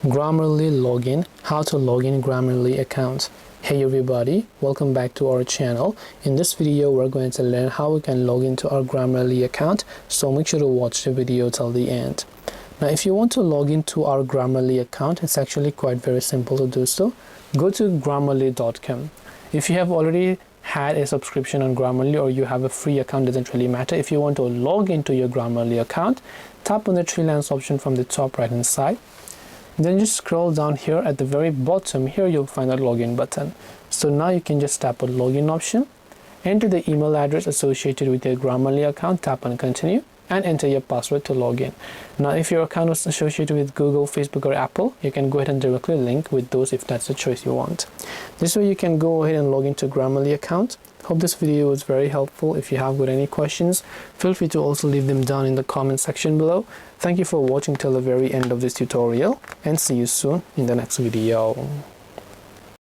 Grammarly login, how to log in Grammarly account. Hey everybody, welcome back to our channel. In this video we're going to learn how we can log into our Grammarly account, so make sure to watch the video till the end. Now if you want to log into our Grammarly account, it's actually quite very simple to do so. Go to grammarly.com. If you have already had a subscription on Grammarly or you have a free account, doesn't really matter. If you want to log into your Grammarly account, tap on the three lines option from the top right hand side. Then just scroll down here at the very bottom. Here you'll find a login button. So now you can just tap on login option, enter the email address associated with your Grammarly account, tap on continue, and enter your password to log in. Now if your account was associated with Google, Facebook or Apple, you can go ahead and directly link with those if that's the choice you want. This way you can go ahead and log into Grammarly account. Hope this video was very helpful. If you have got any questions, feel free to also leave them down in the comment section below. Thank you for watching till the very end of this tutorial, and see you soon in the next video.